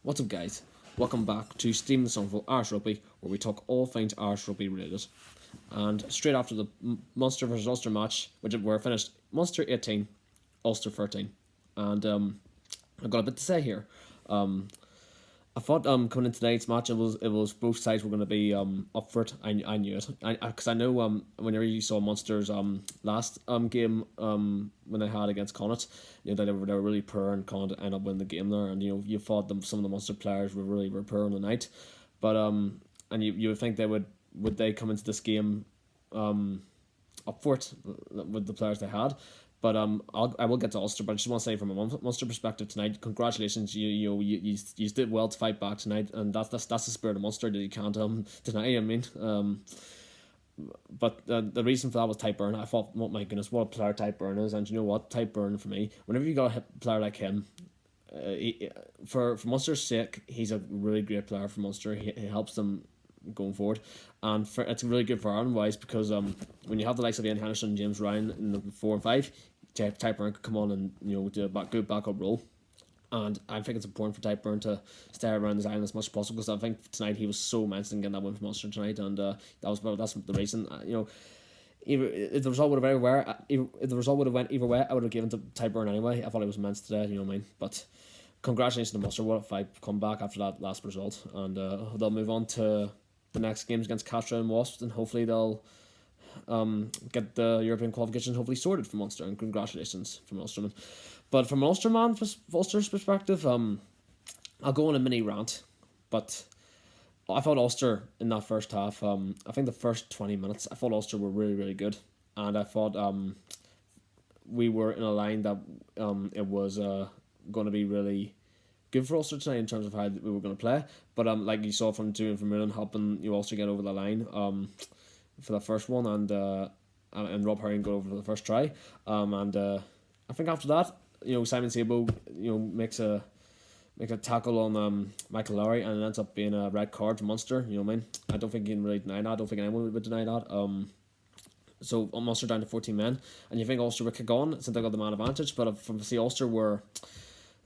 What's up, guys? Welcome back to Steam the Songful Irish Rugby, where we talk all things Irish Rugby related. And straight after the Munster versus Ulster match, which were finished Munster 18, Ulster 13. And I've got a bit to say here. I thought coming into tonight's match, it was both sides were going to be up for it. I knew it because I know whenever you saw Munster's last game when they had against Connacht, you know that they were really poor and Connacht ended up winning the game there, and you thought some of the Munster players were poor on the night, but and you would think would they come into this game up for it with the players they had. But I will get to Ulster, but I just want to say from a Munster perspective tonight, congratulations, you did well to fight back tonight, and that's the spirit of Munster that you can't deny. I mean, but the reason for that was Type Byrne. I thought, oh my goodness, what a player Type Byrne is, and you know what, Type Byrne for me, whenever you got a player like him, for Munster's sake, he's a really great player for Munster. He helps them going forward, and it's really good for Ireland wise because when you have the likes of Ian Henderson and James Ryan in the 4 and 5, Type Byrne could come on and do a good backup role. And I think it's important for Type Byrne to stay around this island as much as possible because I think tonight he was so immense in getting that win for Munster tonight, and that's the reason. Either if the result would have went either way, I would have given to Type Byrne anyway. I thought he was immense today. You know what I mean? But congratulations to Munster. What a fight come back after that last result, and they'll move on to the next games against Castro and Wasps, and hopefully they'll get the European qualifications hopefully sorted for Munster, and congratulations from Ulsterman. But from Ulster's perspective, I'll go on a mini rant, but I thought Ulster in that first half, I think the first 20 minutes, I thought Ulster were really, really good, and I thought we were in a line that it was going to be really good for Ulster tonight in terms of how we were going to play. But like you saw from Julian Vermeulen helping you Ulster get over the line for the first one, and Rob Herring got over for the first try. And I think after that, Simon Sabo makes a tackle on Michael Lowry, and it ends up being a red card for Munster. You know what I mean? I don't think you can really deny that. I don't think anyone would deny that. So Munster down to 14 men, and you think Ulster would kick on since they got the man advantage. But from Ulster were,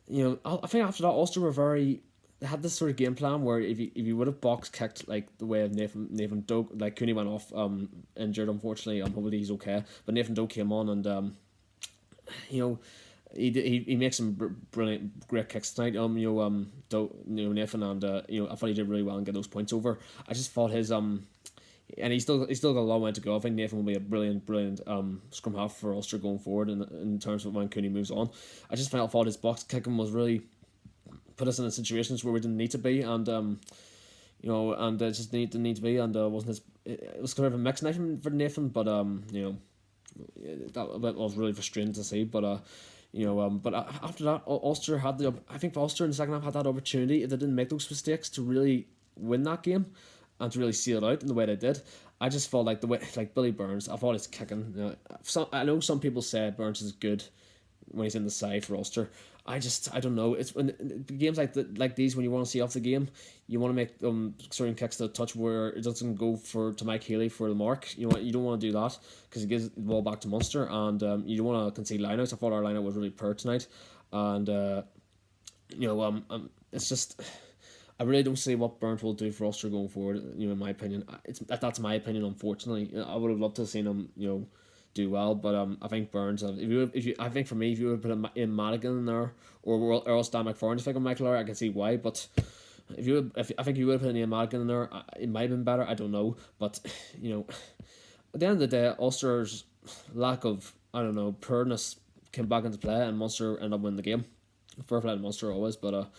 I think after that Ulster were they had this sort of game plan where if you would have box kicked like the way of Nathan Doak, like Cooney went off injured unfortunately. Hopefully he's okay. But Nathan Doak came on and he makes some great kicks tonight. Nathan, and I thought he did really well and get those points over. I just thought his and he's still got a long way to go. I think Nathan will be a brilliant scrum half for Ulster going forward in terms of when Cooney moves on. I just thought his box kicking was really put us in situations where we didn't need to be, and and it just didn't need to be, and wasn't it was kind of a mixed night for Nathan, but that was really frustrating to see, but. But after that, Ulster had I think Ulster in the second half had that opportunity if they didn't make those mistakes to really win that game, and to really seal it out in the way they did. I just felt like the way like Billy Burns. I thought his kicking. I know some people say Burns is good when he's in the side for Ulster. I don't know. It's when games like these when you want to see off the game, you want to make certain kicks to touch where it doesn't go to Mike Healy for the mark. You don't want to do that because it gives the ball back to Munster, and you don't want to concede lineouts. I thought our lineout was really poor tonight, and it's just. I really don't see what Burns will do for Ulster going forward. In my opinion, that's my opinion. Unfortunately, I would have loved to have seen him, do well. But I think Burns. I think for me, if you would put in Madigan in there or else Dan McFarlane to pick on Michael Lowry, I can see why. But I think you would put Ian Madigan in there, it might have been better. I don't know. But at the end of the day, Ulster's lack of poorness came back into play, and Munster ended up winning the game. Fair play to Munster always, but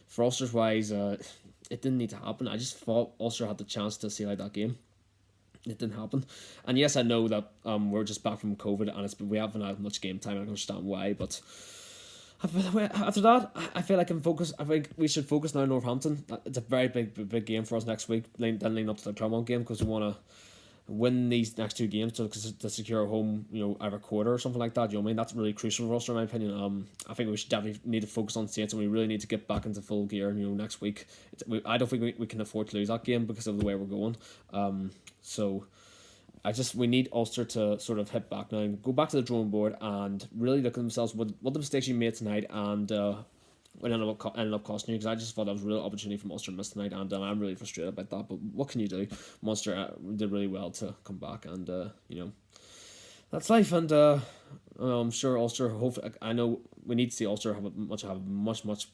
for Ulster's wise, it didn't need to happen. I just thought Ulster had the chance to see like that game. It didn't happen, and yes, I know that we're just back from COVID, and we haven't had much game time. I can understand why, but after that, I feel like I think we should focus now on Northampton. It's a very big game for us next week. Then leading up to the Clermont game because we want to win these next two games to secure a home, either quarter or something like that. You know what I mean? That's really crucial for us, in my opinion. I think we should definitely need to focus on Saints, and we really need to get back into full gear. Next week. I don't think we can afford to lose that game because of the way we're going. So we need Ulster to sort of hit back now and go back to the drawing board and really look at themselves what the mistakes you made tonight, and it ended up costing you, because I just thought that was a real opportunity for Munster missed tonight, and I'm really frustrated about that. But what can you do? Munster did really well to come back, and that's life. And I'm sure Ulster. Hopefully, I know we need to see Ulster have a much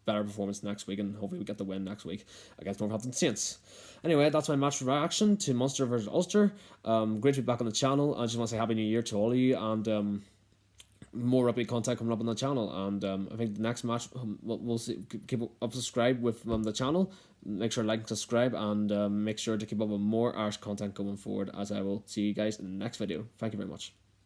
better performance next week, and hopefully we get the win next week against Northampton Saints. Anyway, that's my match reaction to Munster versus Ulster. Great to be back on the channel. I just want to say Happy New Year to all of you, and more rugby content coming up on the channel. And I think the next match, we'll see. Keep up, subscribe with the channel. Make sure to like and subscribe, and make sure to keep up with more Irish content going forward, as I will see you guys in the next video. Thank you very much.